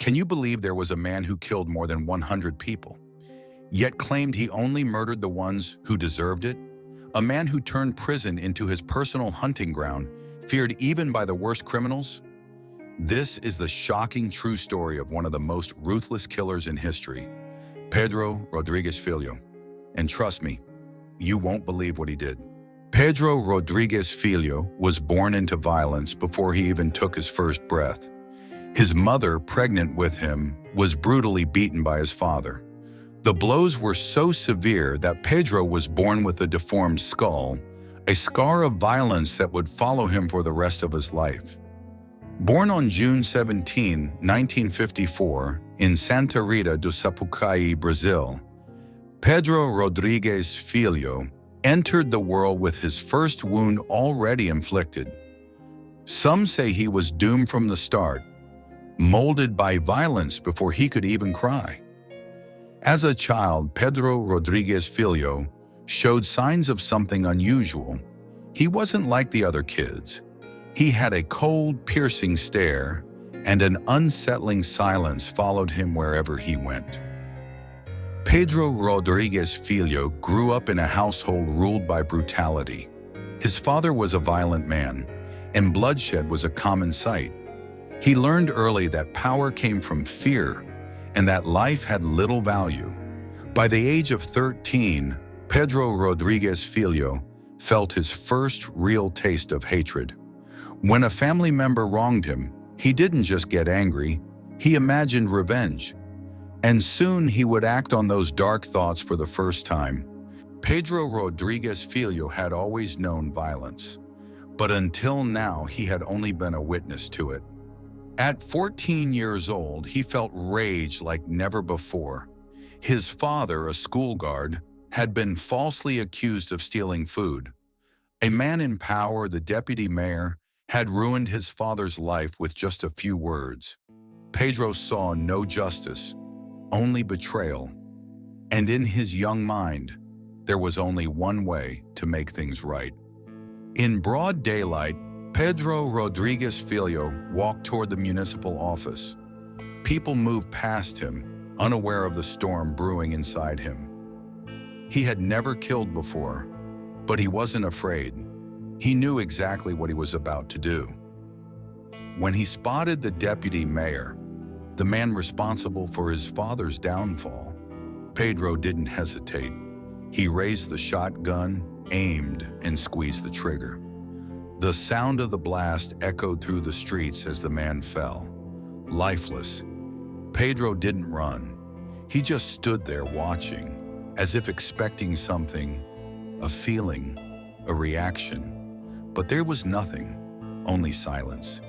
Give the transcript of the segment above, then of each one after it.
Can you believe there was a man who killed more than 100 people, yet claimed he only murdered the ones who deserved it? A man who turned prison into his personal hunting ground, feared even by the worst criminals? This is the shocking true story of one of the most ruthless killers in history, Pedro Rodrigues Filho. And trust me, you won't believe what he did. Pedro Rodrigues Filho was born into violence before he even took his first breath. His mother, pregnant with him, was brutally beaten by his father. The blows were so severe that Pedro was born with a deformed skull, a scar of violence that would follow him for the rest of his life. Born on June 17, 1954, in Santa Rita do Sapucaí, Brazil, Pedro Rodrigues Filho entered the world with his first wound already inflicted. Some say he was doomed from the start, molded by violence before he could even cry. As a child, Pedro Rodrigues Filho showed signs of something unusual. He wasn't like the other kids. He had a cold, piercing stare, and an unsettling silence followed him wherever he went. Pedro Rodrigues Filho grew up in a household ruled by brutality. His father was a violent man, and bloodshed was a common sight. He learned early that power came from fear, and that life had little value. By the age of 13, Pedro Rodrigues Filho felt his first real taste of hatred. When a family member wronged him, he didn't just get angry, he imagined revenge. And soon he would act on those dark thoughts for the first time. Pedro Rodrigues Filho had always known violence, but until now he had only been a witness to it. At 14 years old, he felt rage like never before. His father, a school guard, had been falsely accused of stealing food. A man in power, the deputy mayor, had ruined his father's life with just a few words. Pedro saw no justice, only betrayal. And in his young mind, there was only one way to make things right. In broad daylight, Pedro Rodrigues Filho walked toward the municipal office. People moved past him, unaware of the storm brewing inside him. He had never killed before, but he wasn't afraid. He knew exactly what he was about to do. When he spotted the deputy mayor, the man responsible for his father's downfall, Pedro didn't hesitate. He raised the shotgun, aimed, and squeezed the trigger. The sound of the blast echoed through the streets as the man fell, lifeless. Pedro didn't run. He just stood there watching, as if expecting something, a feeling, a reaction. But there was nothing, only silence.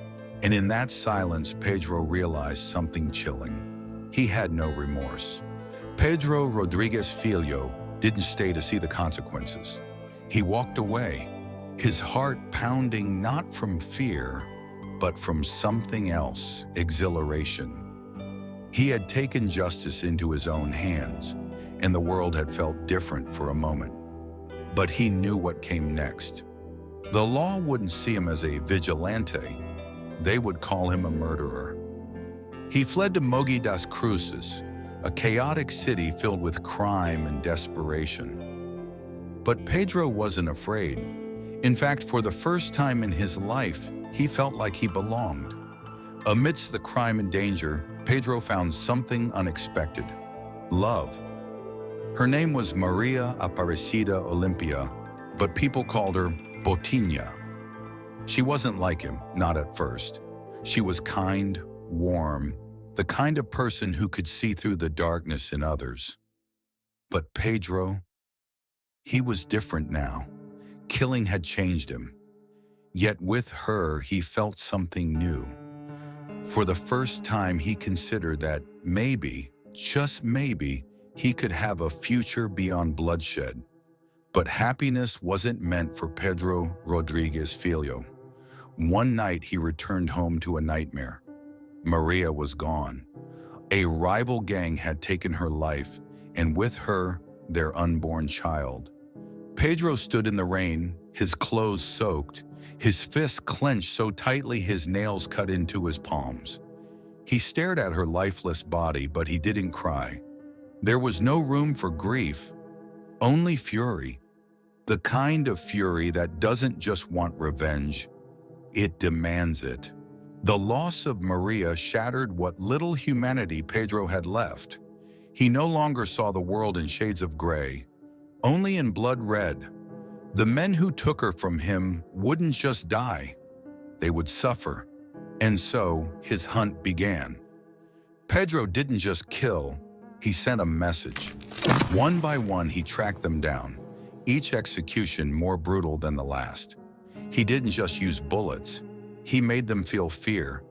And in that silence, Pedro realized something chilling. He had no remorse. Pedro Rodrigues Filho didn't stay to see the consequences. He walked away, his heart pounding not from fear, but from something else, exhilaration. He had taken justice into his own hands, and the world had felt different for a moment. But he knew what came next. The law wouldn't see him as a vigilante. They would call him a murderer. He fled to Mogi das Cruzes, a chaotic city filled with crime and desperation. But Pedro wasn't afraid. In fact, for the first time in his life, he felt like he belonged. Amidst the crime and danger, Pedro found something unexpected: love. Her name was Maria Aparecida Olimpia, but people called her Botinha. She wasn't like him, not at first. She was kind, warm, the kind of person who could see through the darkness in others. But Pedro, he was different now. Killing had changed him. Yet with her, he felt something new. For the first time, he considered that maybe, just maybe, he could have a future beyond bloodshed. But happiness wasn't meant for Pedro Rodrigues Filho. One night, he returned home to a nightmare. Maria was gone. A rival gang had taken her life, and with her, their unborn child. Pedro stood in the rain, his clothes soaked, his fists clenched so tightly his nails cut into his palms. He stared at her lifeless body, but he didn't cry. There was no room for grief, only fury. The kind of fury that doesn't just want revenge, it demands it. The loss of Maria shattered what little humanity Pedro had left. He no longer saw the world in shades of gray, only in blood red. The men who took her from him wouldn't just die, they would suffer. And so his hunt began. Pedro didn't just kill, he sent a message. One by one, he tracked them down, each execution more brutal than the last. He didn't just use bullets, he made them feel fear,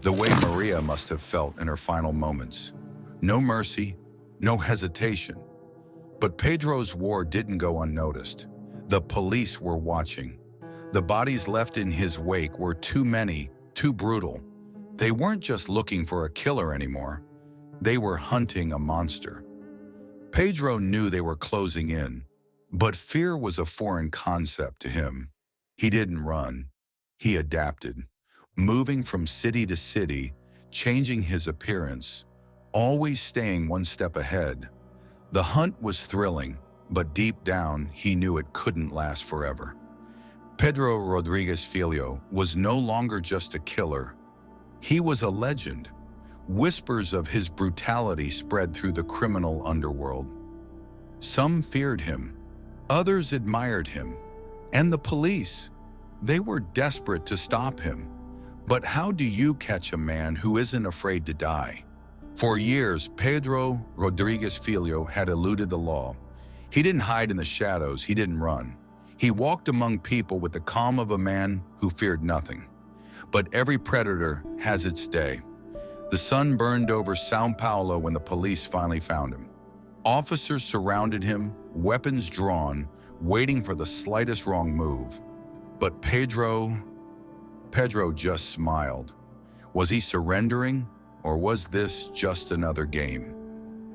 the way Maria must have felt in her final moments. No mercy, no hesitation. But Pedro's war didn't go unnoticed. The police were watching. The bodies left in his wake were too many, too brutal. They weren't just looking for a killer anymore. They were hunting a monster. Pedro knew they were closing in, but fear was a foreign concept to him. He didn't run. He adapted, moving from city to city, changing his appearance, always staying one step ahead. The hunt was thrilling, but deep down, he knew it couldn't last forever. Pedro Rodrigues Filho was no longer just a killer. He was a legend. Whispers of his brutality spread through the criminal underworld. Some feared him, others admired him, and the police. They were desperate to stop him. But how do you catch a man who isn't afraid to die? For years, Pedro Rodrigues Filho had eluded the law. He didn't hide in the shadows, he didn't run. He walked among people with the calm of a man who feared nothing. But every predator has its day. The sun burned over São Paulo when the police finally found him. Officers surrounded him, weapons drawn, waiting for the slightest wrong move. But Pedro just smiled. Was he surrendering, or was this just another game?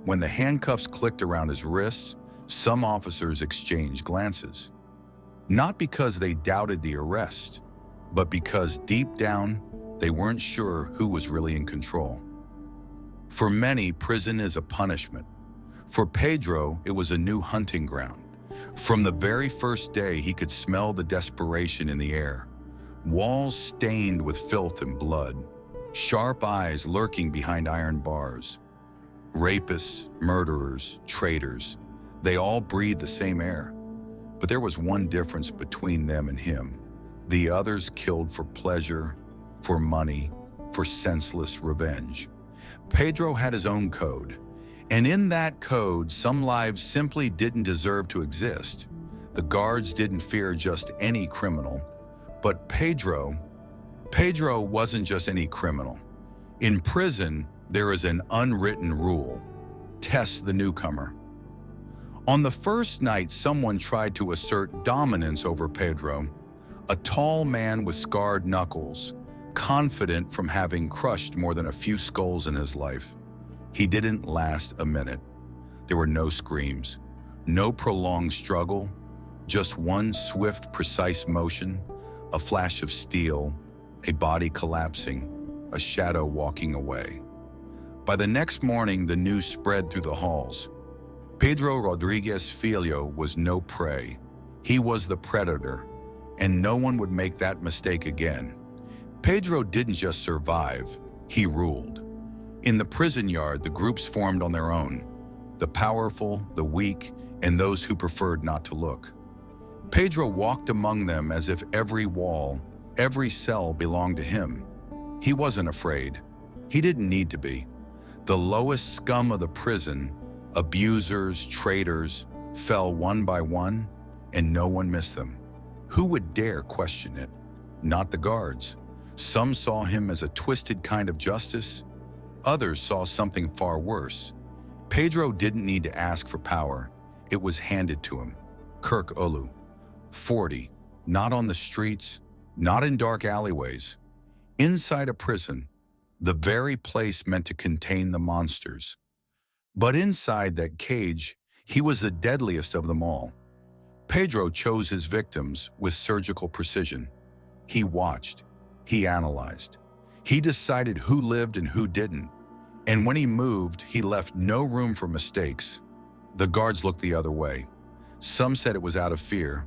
When the handcuffs clicked around his wrists, some officers exchanged glances. Not because they doubted the arrest, but because deep down, they weren't sure who was really in control. For many, prison is a punishment. For Pedro, it was a new hunting ground. From the very first day, he could smell the desperation in the air. Walls stained with filth and blood, sharp eyes lurking behind iron bars. Rapists, murderers, traitors, they all breathed the same air. But there was one difference between them and him. The others killed for pleasure, for money, for senseless revenge. Pedro had his own code, and in that code, some lives simply didn't deserve to exist. The guards didn't fear just any criminal, but Pedro wasn't just any criminal. In prison, there is an unwritten rule: test the newcomer. On the first night, someone tried to assert dominance over Pedro, a tall man with scarred knuckles, confident from having crushed more than a few skulls in his life. He didn't last a minute. There were no screams, no prolonged struggle, just one swift, precise motion, a flash of steel, a body collapsing, a shadow walking away. By the next morning, the news spread through the halls. Pedro Rodrigues Filho was no prey. He was the predator, and no one would make that mistake again. Pedro didn't just survive, he ruled. In the prison yard, the groups formed on their own, the powerful, the weak, and those who preferred not to look. Pedro walked among them as if every wall, every cell belonged to him. He wasn't afraid. He didn't need to be. The lowest scum of the prison, abusers, traitors, fell one by one, and no one missed them. Who would dare question it? Not the guards. Some saw him as a twisted kind of justice. Others saw something far worse. Pedro didn't need to ask for power. It was handed to him. Kirk Olu, 40, not on the streets, not in dark alleyways. Inside a prison, the very place meant to contain the monsters. But inside that cage, he was the deadliest of them all. Pedro chose his victims with surgical precision. He watched. He analyzed. He decided who lived and who didn't. And when he moved, he left no room for mistakes. The guards looked the other way. Some said it was out of fear.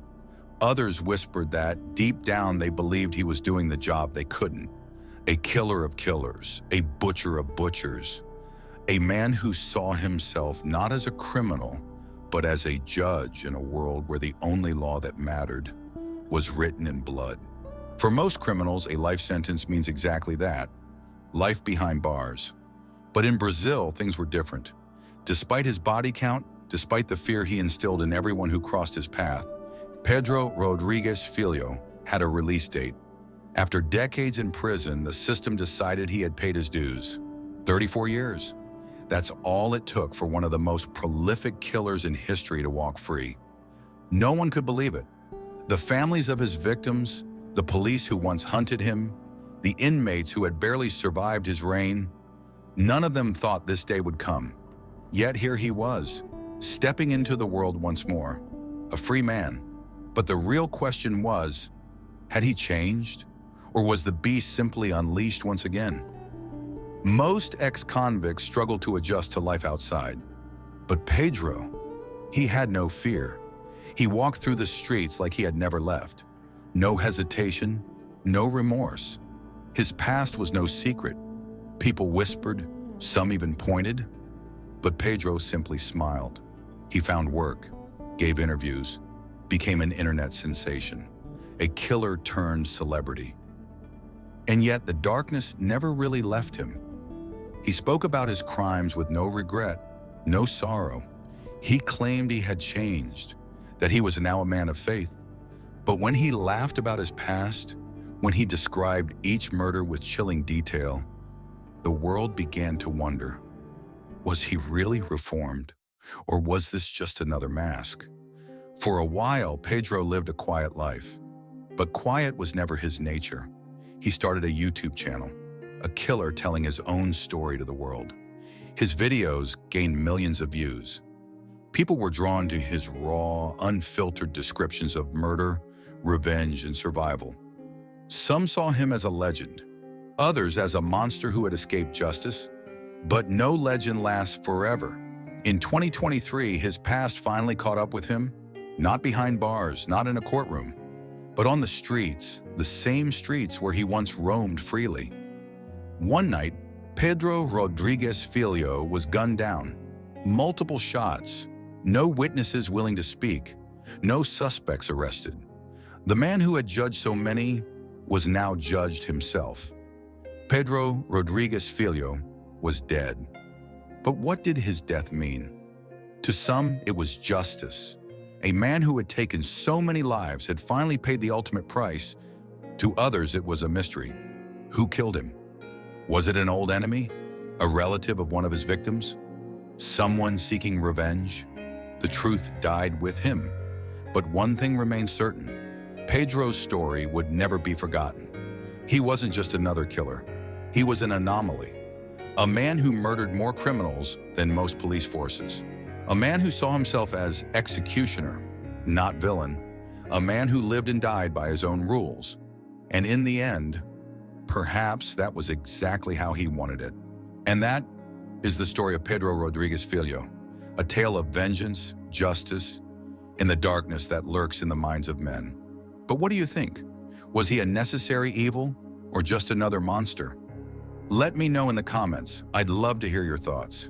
Others whispered that, deep down, they believed he was doing the job they couldn't. A killer of killers, a butcher of butchers. A man who saw himself not as a criminal, but as a judge in a world where the only law that mattered was written in blood. For most criminals, a life sentence means exactly that, life behind bars. But in Brazil, things were different. Despite his body count, despite the fear he instilled in everyone who crossed his path, Pedro Rodrigues Filho had a release date. After decades in prison, the system decided he had paid his dues. 34 years. That's all it took for one of the most prolific killers in history to walk free. No one could believe it. The families of his victims, the police who once hunted him, the inmates who had barely survived his reign, none of them thought this day would come. Yet here he was, stepping into the world once more, a free man. But the real question was, had he changed? Or was the beast simply unleashed once again? Most ex-convicts struggled to adjust to life outside. But Pedro, he had no fear. He walked through the streets like he had never left. No hesitation, no remorse. His past was no secret. People whispered, some even pointed. But Pedro simply smiled. He found work, gave interviews, became an internet sensation, a killer turned celebrity. And yet the darkness never really left him. He spoke about his crimes with no regret, no sorrow. He claimed he had changed, that he was now a man of faith. But when he laughed about his past, when he described each murder with chilling detail, the world began to wonder, was he really reformed? Or was this just another mask? For a while, Pedro lived a quiet life. But quiet was never his nature. He started a YouTube channel, a killer telling his own story to the world. His videos gained millions of views. People were drawn to his raw, unfiltered descriptions of murder, revenge, and survival. Some saw him as a legend, others as a monster who had escaped justice. But no legend lasts forever. In 2023, his past finally caught up with him, not behind bars, not in a courtroom, but on the streets, the same streets where he once roamed freely. One night, Pedro Rodrigues Filho was gunned down. Multiple shots, no witnesses willing to speak, no suspects arrested. The man who had judged so many was now judged himself. Pedro Rodrigues Filho was dead. But what did his death mean? To some, it was justice. A man who had taken so many lives had finally paid the ultimate price. To others, it was a mystery. Who killed him? Was it an old enemy? A relative of one of his victims? Someone seeking revenge? The truth died with him. But one thing remained certain. Pedro's story would never be forgotten. He wasn't just another killer. He was an anomaly. A man who murdered more criminals than most police forces. A man who saw himself as executioner, not villain. A man who lived and died by his own rules. And in the end, perhaps that was exactly how he wanted it. And that is the story of Pedro Rodrigues Filho, a tale of vengeance, justice, in the darkness that lurks in the minds of men. But what do you think? Was he a necessary evil or just another monster? Let me know in the comments. I'd love to hear your thoughts.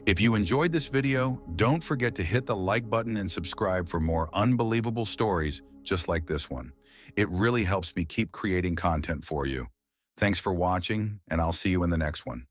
If you enjoyed this video, don't forget to hit the like button and subscribe for more unbelievable stories just like this one. It really helps me keep creating content for you. Thanks for watching, and I'll see you in the next one.